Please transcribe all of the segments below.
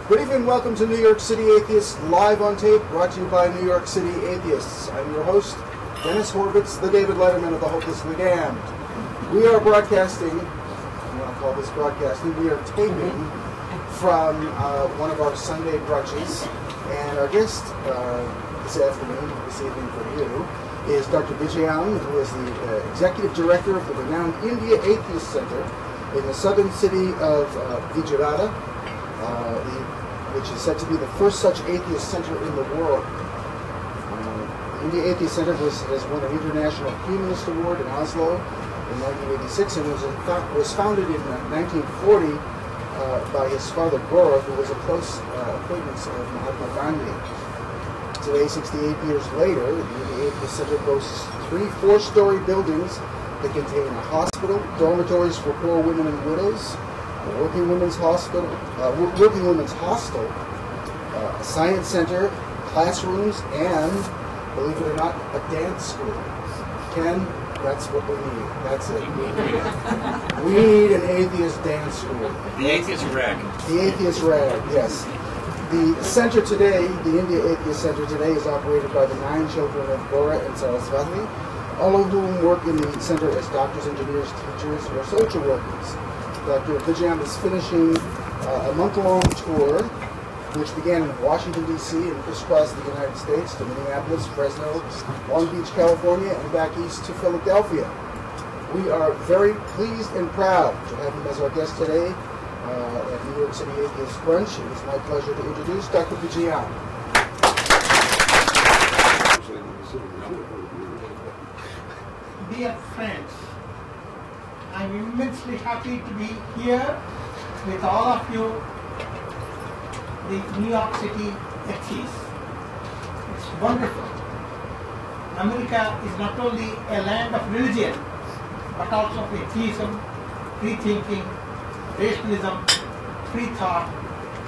Good evening, welcome to New York City Atheists live on tape, brought to you by New York City Atheists. I'm your host, Dennis Horvitz, the David Letterman of the Hopelessly Damned. We are broadcasting, I want to call this broadcasting, we are taping from one of our Sunday brunches, and our guest this evening for you, is Dr. Vijayam, who is the Executive Director of the renowned Nyc Atheists Center in the southern city of Vijayam, which is said to be the first such atheist center in the world. The Nyc Atheist Center has won an International Humanist Award in Oslo in 1986 and was founded in 1940 by his father Gaurav, who was a close acquaintance of Mahatma Gandhi. Today, 68 years later, the Nyc Atheist Center boasts 3 4-story buildings that contain a hospital, dormitories for poor women and widows, a working women's hostel, a science center, classrooms, and, believe it or not, a dance school. Ken, that's what we need. That's it. We need an atheist dance school. The atheist rag. The atheist rag, yes. The center today, the Nyc Atheist Center today, is operated by the 9 children of Bora and Saraswati, all of whom work in the center as doctors, engineers, teachers, or social workers. Dr. Vijayam is finishing a month-long tour, which began in Washington, D.C. and crisscrossed the United States to Minneapolis, Fresno, Long Beach, California, and back east to Philadelphia. We are very pleased and proud to have him as our guest today at New York City Atheist Brunch. It is my pleasure to introduce Dr. Vijayam. Dear friends, I'm immensely happy to be here with all of you, the New York City Atheists. It's wonderful. America is not only a land of religion, but also of atheism, free thinking, rationalism, free thought,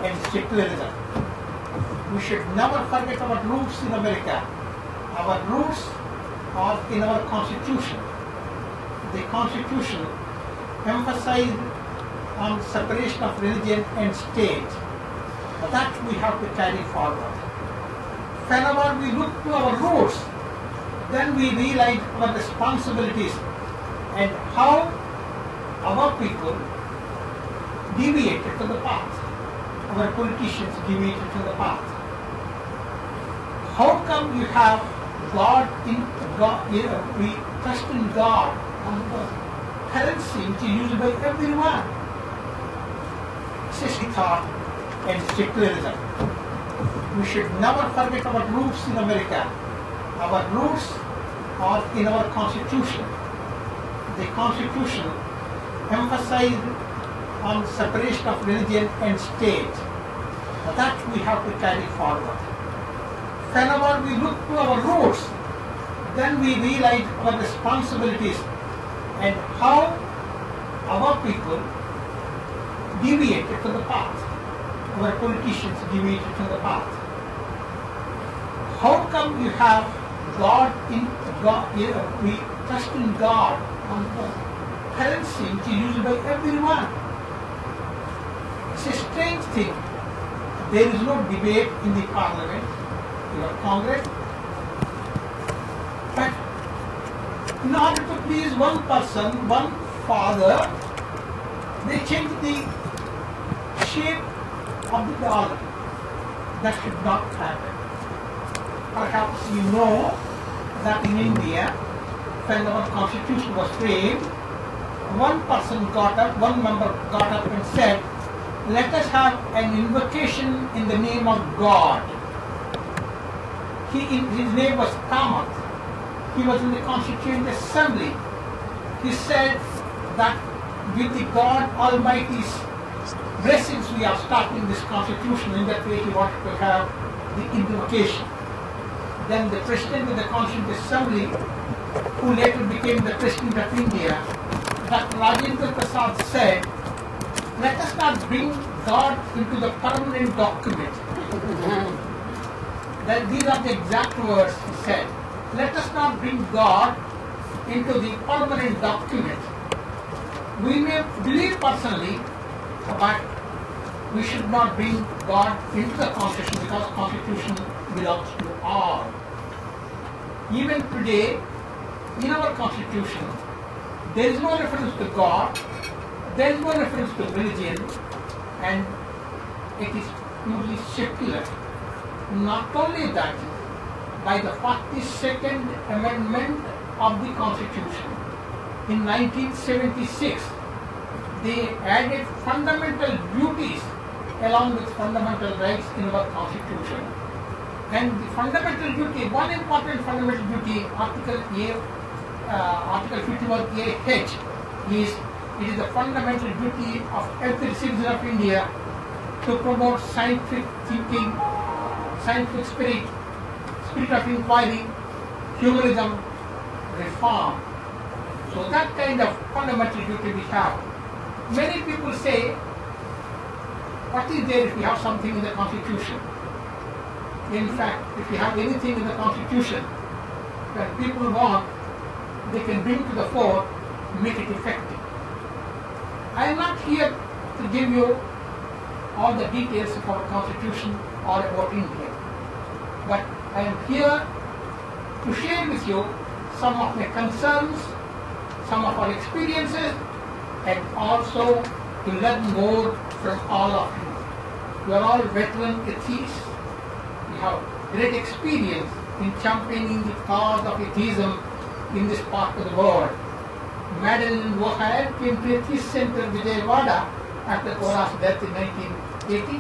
and secularism. We should never forget our roots in America. Our roots are in our Constitution. The Constitution emphasized on separation of religion and state. That we have to carry forward. Whenever we look to our roots, then we realize our responsibilities and how our people deviated from the path. Our politicians deviated from the path. How come you have God in God? We trust in God and the currency which is used by everyone. System thought and secularism. We should never forget our roots in America. Our roots are in our Constitution. The Constitution emphasized on separation of religion and state. That we have to carry forward. Whenever we look to our roots, then we realize our responsibilities and how our people deviated from the path. Our politicians deviated from the path. How come you have God in God? We trust in God and the currency which is used by everyone. It's a strange thing. There is no debate in the Parliament, your Congress, but in order to please one person, one father, they change the shape of the dollar. That should not happen. Perhaps you know that in India, when our Constitution was framed, one member got up and said, let us have an invocation in the name of God. His name was Kamath. He was in the Constituent Assembly. He said that with the God Almighty's blessings we are starting this Constitution. In that way he wanted to have the invocation. Then the President of the Constituent Assembly, who later became the President of India, Dr. Rajendra Prasad said, let us not bring God into the permanent document. These are the exact words he said. Let us not bring God into the permanent document. We may believe personally, but we should not bring God into the Constitution because Constitution belongs to all. Even today, in our Constitution, there is no reference to God, there is no reference to religion, and it is purely secular. Not only that, by the 42nd Amendment of the Constitution in 1976, they added fundamental duties along with fundamental rights in our Constitution. And the fundamental duty, one important fundamental duty, Article 51A(h), is it is the fundamental duty of every citizen of India to promote scientific thinking, scientific spirit of inquiry, humanism, reform. So that kind of fundamental duty we have. Many people say, what is there if we have something in the Constitution? In fact, if we have anything in the Constitution that people want, they can bring to the fore, make it effective. I am not here to give you all the details of our Constitution or about India, but I am here to share with you some of my concerns, some of our experiences, and also to learn more from all of you. You are all veteran atheists. You have great experience in championing the cause of atheism in this part of the world. Madeline Wohad came to Atheist Center Vijayam after Bora's death in 1980.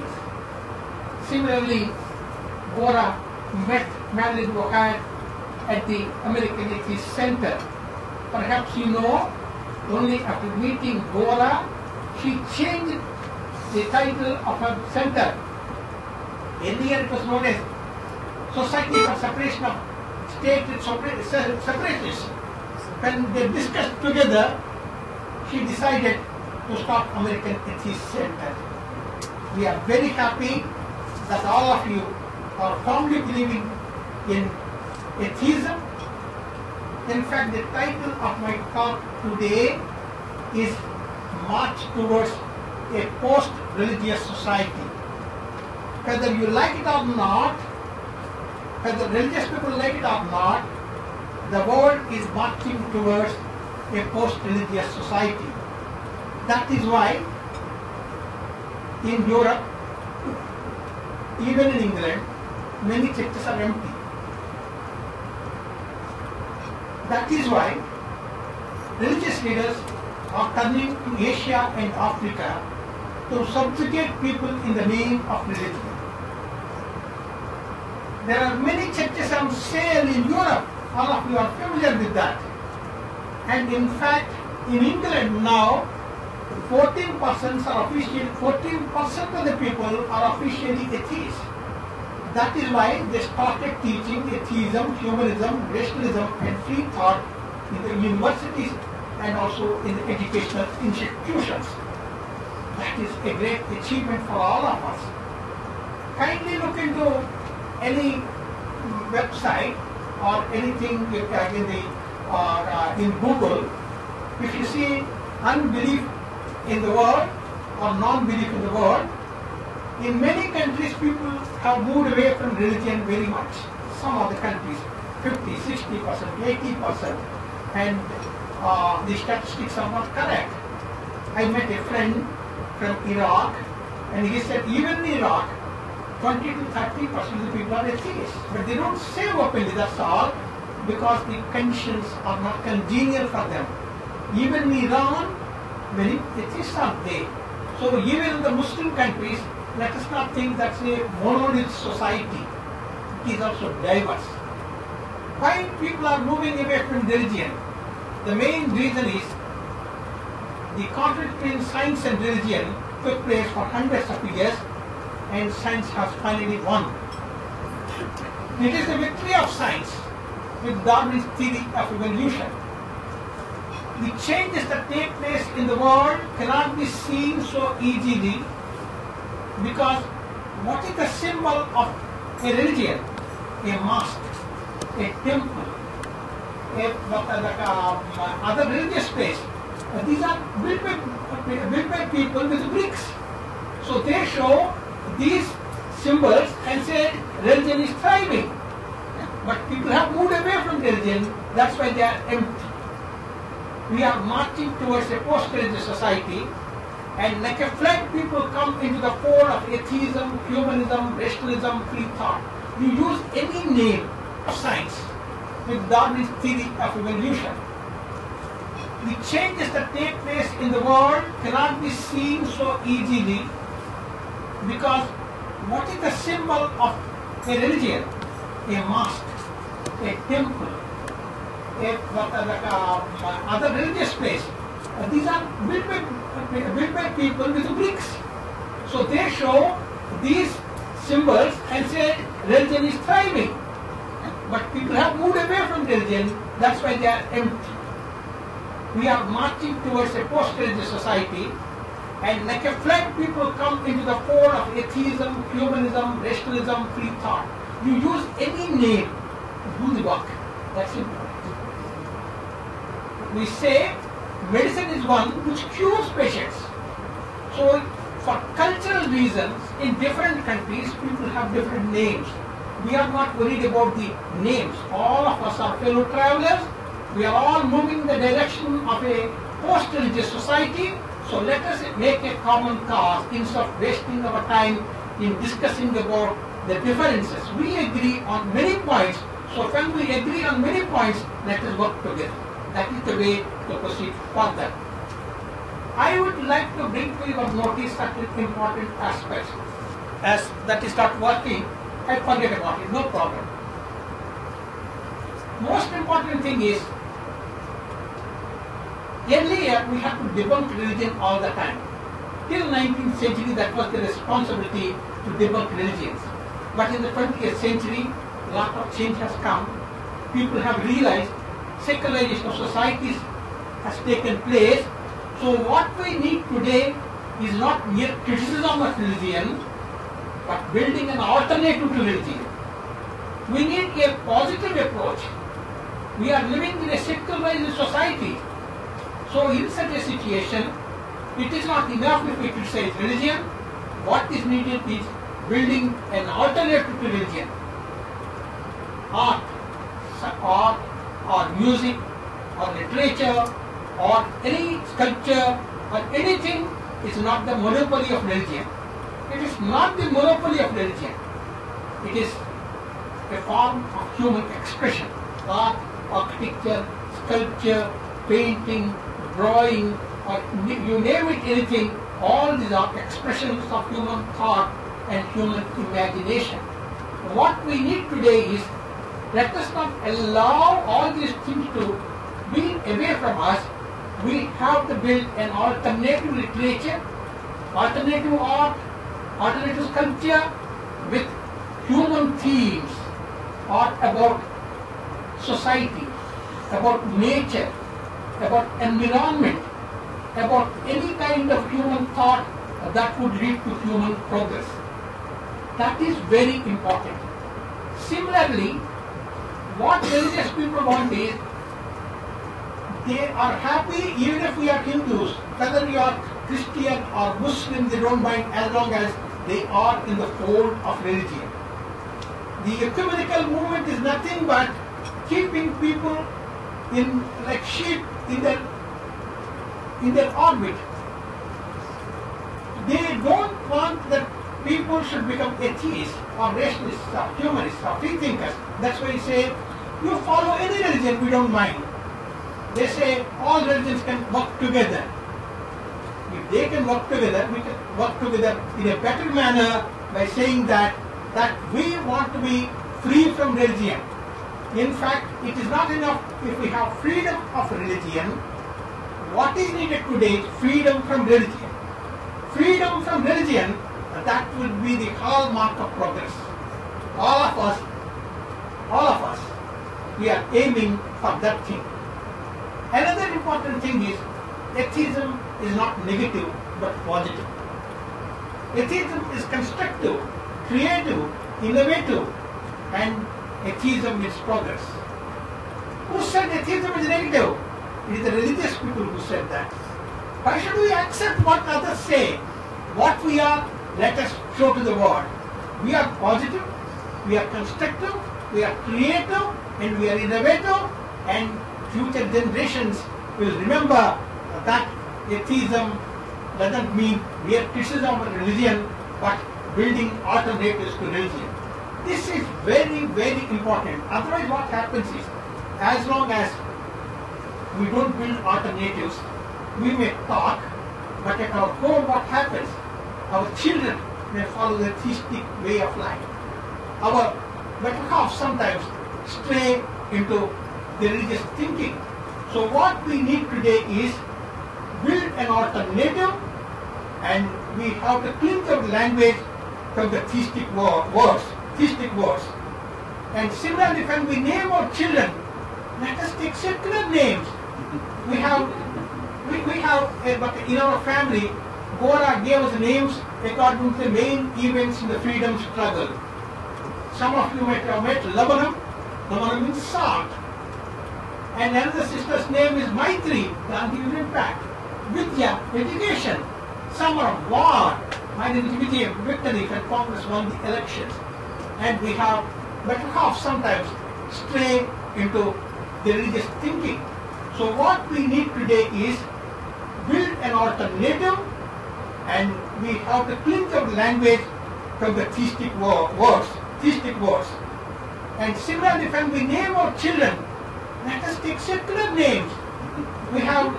Similarly, Bora met Madeline Wohad at the American Atheist Center. Perhaps you know, only after meeting Bora, she changed the title of her center. Earlier it was known as Society for Separation of State and Separatists. When they discussed together, she decided to start American Atheist Center. We are very happy that all of you are firmly believing in atheism. In fact, the title of my talk today is March Towards a Post-Religious Society. Whether you like it or not, whether religious people like it or not, the world is marching towards a post-religious society. That is why in Europe, even in England, many churches are empty. That is why religious leaders are turning to Asia and Africa to subjugate people in the name of religion. There are many churches on sale in Europe. All of you are familiar with that. And in fact, in England now, 14% of the people are officially atheists. That is why they started teaching atheism, humanism, rationalism, and free thought in the universities and also in the educational institutions. That is a great achievement for all of us. Kindly look into any website or anything in Google. If you see unbelief in the world or non-belief in the world, in many countries people have moved away from religion very much. Some of the countries, 50, 60%, 80%, and the statistics are not correct. I met a friend from Iraq, and he said even in Iraq, 20 to 30% of the people are atheists. But they don't say openly, that's all, because the conditions are not congenial for them. Even in Iran, many atheists are there. So even in the Muslim countries, let us not think that's a monolith society. It is also diverse. Why people are moving away from religion? The main reason is the conflict between science and religion took place for hundreds of years, and science has finally won. It is the victory of science with Darwin's theory of evolution. The changes that take place in the world cannot be seen so easily, because what is the symbol of a religion? A mosque, a temple, other religious place. These are built by people with bricks. So they show these symbols and say religion is thriving. But people have moved away from religion, that's why they are empty. We are marching towards a post-religious society, and like a flood people come into the fold of atheism, humanism, rationalism, free thought. You use any name of science with Darwin's theory of evolution. The changes that take place in the world cannot be seen so easily, because what is the symbol of a religion? A mosque, a temple, other religious place. These are built by people with bricks. So they show these symbols and say religion is thriving. But people have moved away from religion, that's why they are empty. We are marching towards a post-religious society, and like a flood people come into the fold of atheism, humanism, rationalism, free thought. You use any name to do the work. That's important. We say medicine is one which cures patients. So for cultural reasons, in different countries, people have different names. We are not worried about the names. All of us are fellow travelers. We are all moving in the direction of a post-religious society. So let us make a common cause instead of wasting our time in discussing about the differences. We agree on many points. So when we agree on many points, let us work together. That is the way to proceed further. I would like to bring to your notice certain important aspects. As that is not working, I forget about it, no problem. Most important thing is, earlier we had to debunk religion all the time. Till 19th century, that was the responsibility to debunk religions. But in the 20th century, a lot of change has come. People have realized secularization of societies has taken place. So what we need today is not mere criticism of religion, but building an alternative to religion. We need a positive approach. We are living in a secularized society. So in such a situation, it is not enough if we criticize religion. What is needed is building an alternative to religion. Art or music or literature or any sculpture or anything is not the monopoly of religion. It is not the monopoly of religion. It is a form of human expression. Art, architecture, sculpture, painting, drawing, or you name it, anything, all these are expressions of human thought and human imagination. What we need today is, let us not allow all these things to be away from us. We have to build an alternative literature, alternative art, alternative sculpture with human themes, or about society, about nature, about environment, about any kind of human thought that would lead to human progress. That is very important. Similarly, what religious people want is, they are happy even if we are Hindus, whether we are Christian or Muslim, they don't mind as long as they are in the fold of religion. The ecumenical movement is nothing but keeping people in like sheep in their orbit. They don't want that people should become atheists or rationalists or humanists or free thinkers. That's why they say, you follow any religion, we don't mind. They say all religions can work together. If they can work together, we can work together in a better manner by saying that we want to be free from religion. In fact, it is not enough if we have freedom of religion. What is needed today is freedom from religion. Freedom from religion, that will be the hallmark of progress. All of us, we are aiming for that thing. Another important thing is, atheism is not negative but positive. Atheism is constructive, creative, innovative, and atheism is progress. Who said atheism is negative? It is the religious people who said that. Why should we accept what others say? What we are let us show to the world. We are positive, we are constructive, we are creative, and we are innovative, and future generations will remember that atheism doesn't mean mere criticism of religion, but building alternatives to religion. This is very, very important. Otherwise what happens is, as long as we don't build alternatives, we may talk, but at our core what happens? Our children may follow the theistic way of life. Our better half sometimes stray into the religious thinking. So what we need today is build an alternative, and we have to cleanse our language from the theistic words. And similarly, when we name our children, let us take secular names. We have in our family, Gora gave us names according to the main events in the freedom struggle. Some of you might have met Labanam. Labanam means salt. And another sister's name is Maitri, the anti impact. Vidya, education. Summer of war. My name is Vijayam, victory when Congress won the elections. And we have better half sometimes stray into the religious thinking. So what we need today is build an alternative, and we have to cleanse our language from the theistic words. And similarly, when we name our children, let us take secular names. We have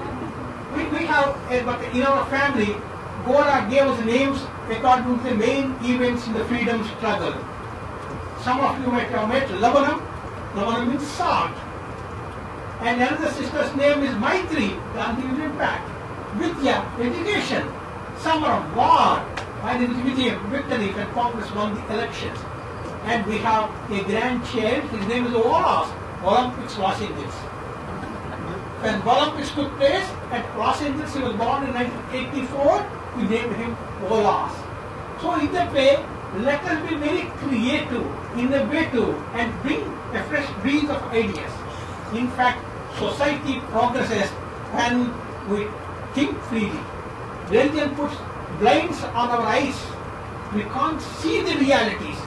in our family, Gora gave us names according to the main events in the freedom struggle. Some of you might have met Labanam. Labanam means salt. And another sister's name is Maitri, the anti impact. Vidya, education. Summer of war. My name is Vijayam, victory when Congress won the elections. And we have a grandchild, his name is Wallace, Olympics, Los Angeles. When Olympics took place at Los Angeles, he was born in 1984, we named him Wallace. So in that way, let us be very creative, innovative, and bring a fresh breeze of ideas. In fact, society progresses when we think freely. Religion puts blinds on our eyes. We can't see the realities.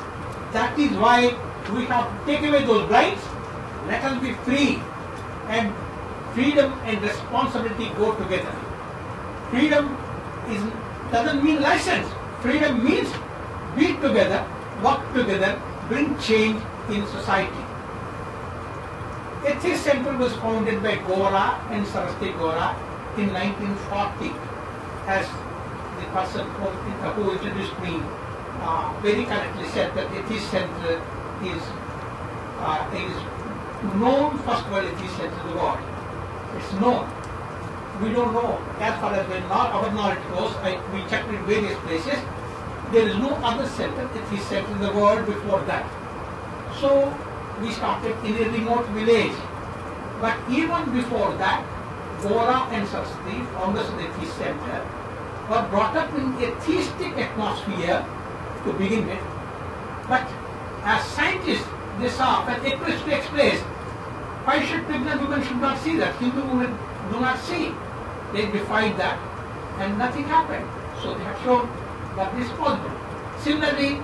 That is why we have to take away those blinds. Let us be free. And freedom and responsibility go together. Freedom doesn't mean license. Freedom means be together, work together, bring change in society. Atheist Center was founded by Gora and Saraswati Gora in 1940, as the person who introduced me very correctly said that Atheist Center is known first world Atheist Center in the world. It's known. We don't know. As far as our knowledge goes, we checked in various places. There is no other center, Atheist Center in the world before that. So we started in a remote village. But even before that, Gora and Saraswati, founders of the Atheist Center, were brought up in a theistic atmosphere to begin with. But as scientists, they saw that eclipse takes place. Why should pregnant women should not see that? Hindu women do not see. They defied that, and nothing happened. So they have shown that this is possible. Similarly,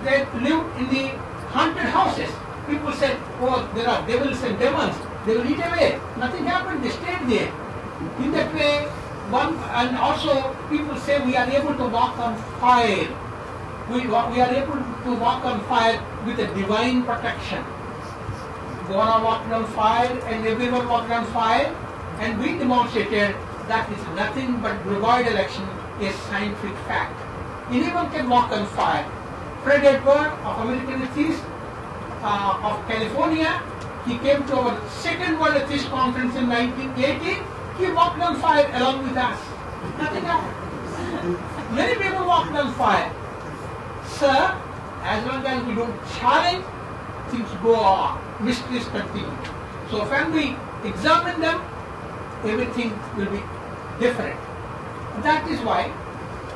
they lived in the haunted houses. People said, oh, there are devils and demons. They will eat away. Nothing happened. They stayed there. In that way, and also people say we are able to walk on fire. We are able to walk on fire with a divine protection. Gora walked on fire and everyone walked on fire, and we demonstrated that is nothing but reward election is scientific fact. Anyone can walk on fire. Fred Edward of American Atheists of California, he came to our second World Atheist Conference in 1980. He walked on fire along with us. Nothing happened. Many people walked on fire. Sir, as long as we don't challenge, things go on. Mysteries continue. So when we examine them, everything will be different. That is why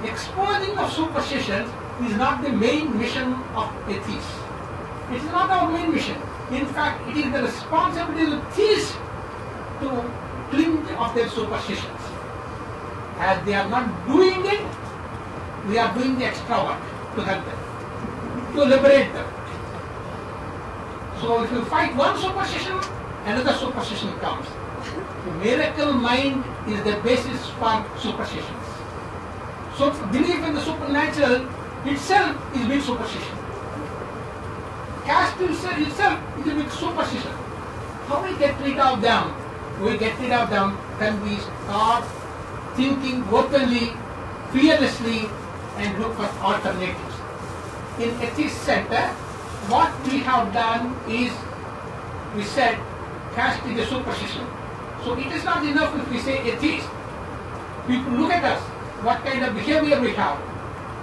exposing of superstitions is not the main mission of atheists. It is not our main mission. In fact, it is the responsibility of theists to cleanse of their superstitions. As they are not doing it, we are doing the extra work to help them, to liberate them. So if you fight one superstition, another superstition comes. The miracle mind is the basis for superstitions. So belief in the supernatural itself is big superstition. Caste itself is a big superstition. How we get rid of them? We get rid of them when we start thinking openly, fearlessly, and look for alternatives. In Atheist Center, what we have done is, we said, caste is a superstition. So it is not enough if we say atheist. People look at us, what kind of behavior we have.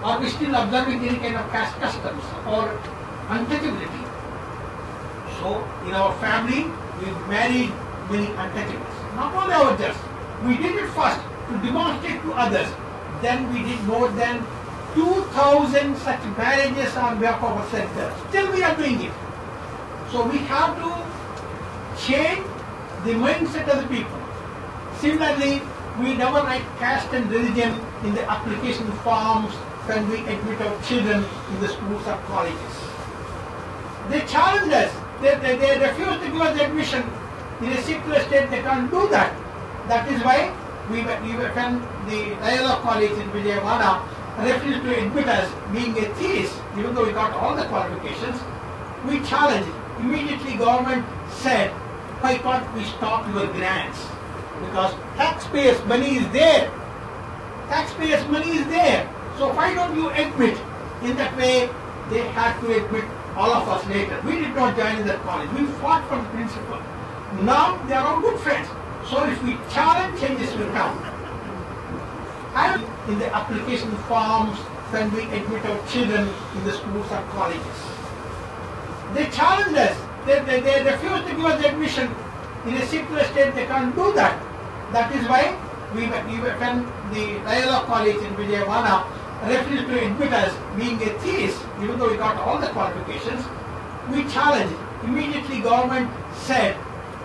Are we still observing any kind of caste customs or untouchability? So in our family, we married many untouchables. Not only ourselves. We did it first to demonstrate to others. Then we did more than 2,000 such marriages on behalf of our center. Still we are doing it. So we have to change the mindset of the people. Similarly, we never write caste and religion in the application forms when we admit our children in the schools or colleges. They challenge us. They refuse to give us admission. In a secular state, they can't do that. That is why when the Dialogue College in Vijayam refused to admit us being atheists, even though we got all the qualifications, we challenged. Immediately government said, why can't we stop your grants? Because taxpayers' money is there. Taxpayers' money is there. So why don't you admit? In that way, they had to admit all of us later. We did not join in that college. We fought for the principle. Now they are all good friends. So if we challenge, changes will come. And in the application forms when we admit our children in the schools or colleges. They challenge us. They refuse to give us admission. In a secular state, they can't do that. That is why when the Dialogue College in Vijayam refused to admit us being atheists, even though we got all the qualifications, we challenged. Immediately government said,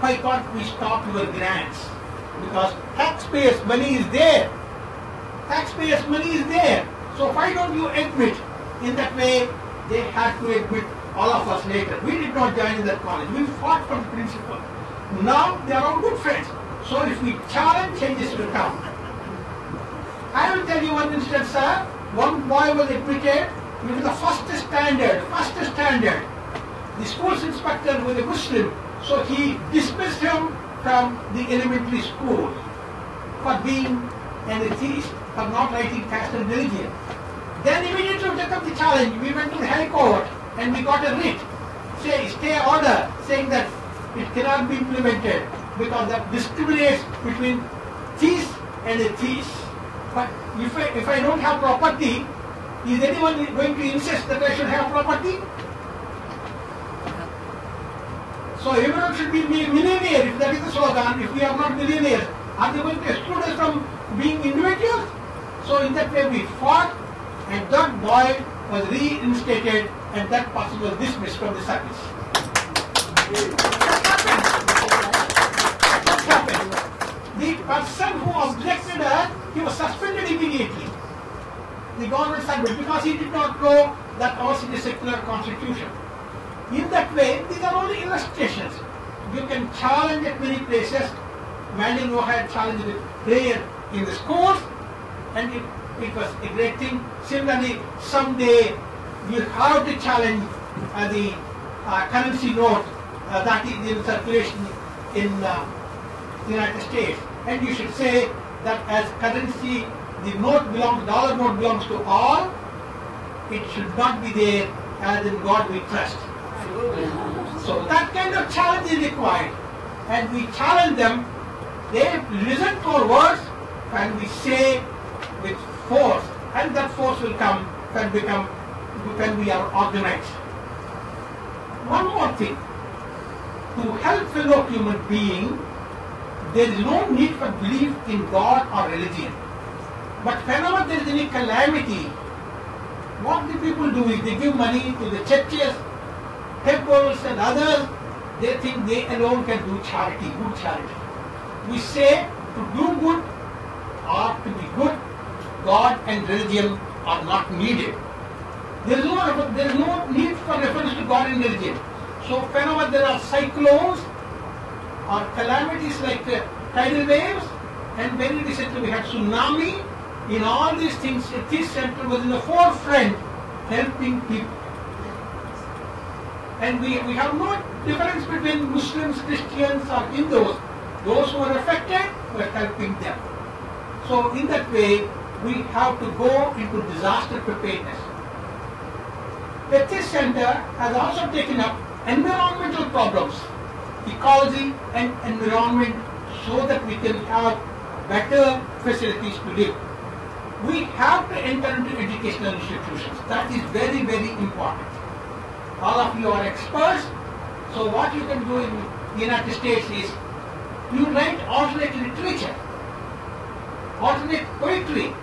why can't we stop your grants? Because taxpayers' money is there. Taxpayers' money is there. So why don't you admit? In that way, they had to admit all of us later. We did not join in that college. We fought for the principle. Now they are all good friends. So if we challenge, changes will come. I will tell you one instance, sir. One boy was admitted into the first standard. The school's inspector was a Muslim, so he dismissed him from the elementary school for being an atheist, for not writing caste and religion. Then immediately we took up the challenge. We went to the High Court and we got a writ, stay order, saying that it cannot be implemented because that discriminates between theists and atheists. But if I don't have property, is anyone going to insist that I should have property? So everyone should be millionaire, if that is the slogan. If we are not millionaires, are they going to exclude us from being individuals? So in that way we fought, and that boy was reinstated, and that person was dismissed from the service. What happened? The person who objected us, he was suspended immediately. The government suspended because he did not know that ours is a secular constitution. In that way, these are only illustrations. You can challenge at many places. Mandel had challenged with prayer in the schools, and it was a great thing. Similarly, someday you have to challenge the currency note that is in circulation in the United States. And you should say that as currency, the dollar note belongs to all. It should not be there as in God we trust. So that kind of challenge is required. And we challenge them. They listen to our words and we say with force. And that force will come when we are organized. One more thing. To help fellow human beings, there is no need for belief in God or religion. But whenever there is any calamity, what the people do is they give money to the churches, temples and others. They think they alone can do charity, good charity. We say to do good or to be good, God and religion are not needed. There is no need for reference to God in religion. So whenever there are cyclones or calamities like tidal waves, and very recently we had tsunami, in all these things, this center was in the forefront helping people. And we have no difference between Muslims, Christians or Hindus. Those who are affected, we are helping them. So in that way, we have to go into disaster preparedness. This center has also taken up environmental problems, ecology and environment, so that we can have better facilities to live. We have to enter into educational institutions. That is very, very important. All of you are experts. So what you can do in the United States is you write alternate literature, alternate poetry,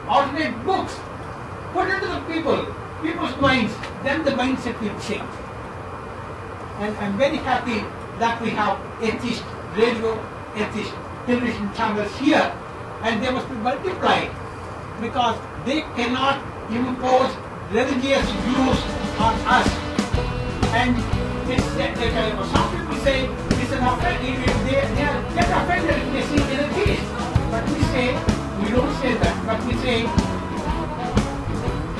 alternate books, put it to the people's minds, then the mindset will change. And I'm very happy that we have atheist radio, atheist television channels here, and they must be multiplied, because they cannot impose religious views on us. And some people say it's an offense, they get offended if they see an atheist. But we don't say that, but we say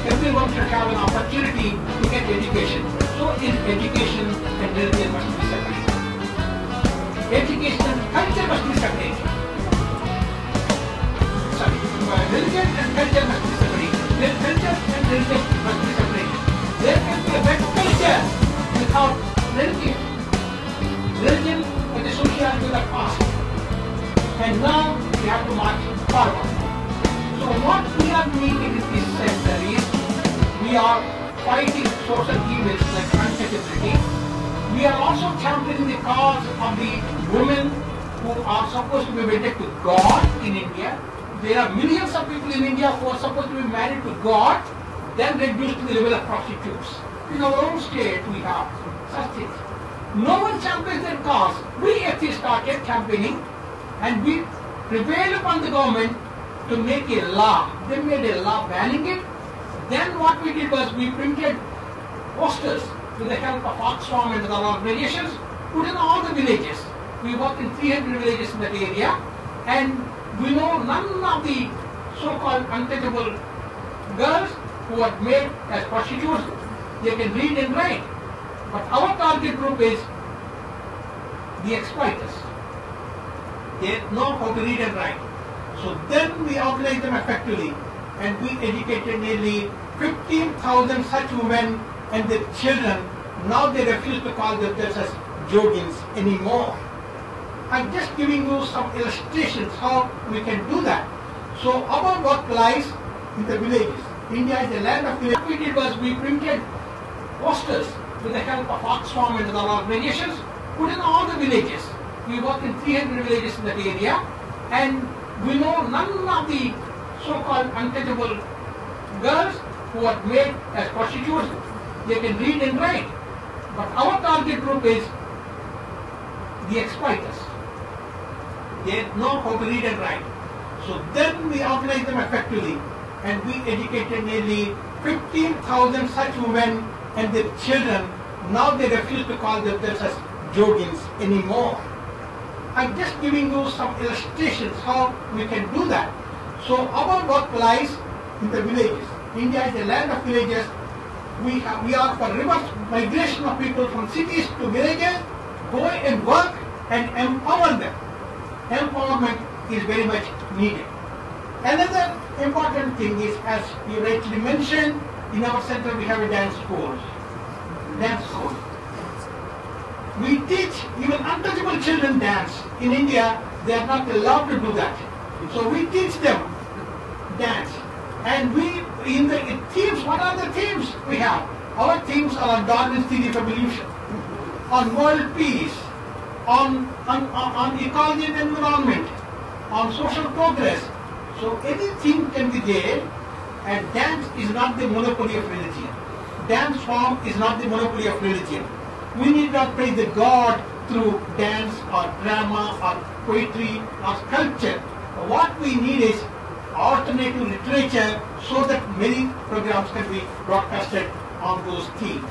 everyone should have an opportunity to get education. So is education and religion must be separated. Education and culture must be separated. Religion and culture must be separated. Culture and religion must be separated. There can be a better culture without religion. Religion is associated with the past. And now we have to march forward. So what we are doing in this center is we are fighting social evils like untouchability. We are also championing the cause of the women who are supposed to be wedded to God in India. There are millions of people in India who are supposed to be married to God, then reduced to the level of prostitutes. In our own state we have such things. No one champions their cause. We atheists started campaigning, and we prevailed upon the government to make a law. They made a law banning it. Then what we did was we printed posters with the help of Oxfam and other organizations, put in all the villages. We work in 300 villages in that area, and we know none of the so-called untouchable girls who are made as prostitutes, they can read and write. But our target group is the exploiters. They know how to read and write. So then we organized them effectively, and we educated nearly 15,000 such women and their children. Now they refuse to call themselves as yogins anymore. I'm just giving you some illustrations how we can do that. So our work lies in the villages. India is a land of villages. What we did was we printed posters with the help of Oxfam and other organizations, put in all the villages. We work in 300 villages in that area, and we know none of the so-called untouchable girls who are made as prostitutes, they can read and write. But our target group is the exploiters. They know how to read and write. So then we organized them effectively, and we educated nearly 15,000 such women and their children. Now they refuse to call themselves as yogins anymore. I'm just giving you some illustrations how we can do that. So our work lies in the villages. India is a land of villages. We are for reverse migration of people from cities to villages. Go and work and empower them. Empowerment is very much needed. Another important thing is, as you rightly mentioned, in our center we have a dance school. Dance school. We teach even untouchable children dance. In India, they are not allowed to do that. So we teach them dance. And in the themes, what are the themes we have? Our themes are on Darwin's theory of evolution, on world peace, on ecology and environment, on social progress. So anything can be there, and dance is not the monopoly of religion. Dance form is not the monopoly of religion. We need not praise the God through dance or drama or poetry or sculpture. What we need is alternative literature so that many programs can be broadcasted on those themes.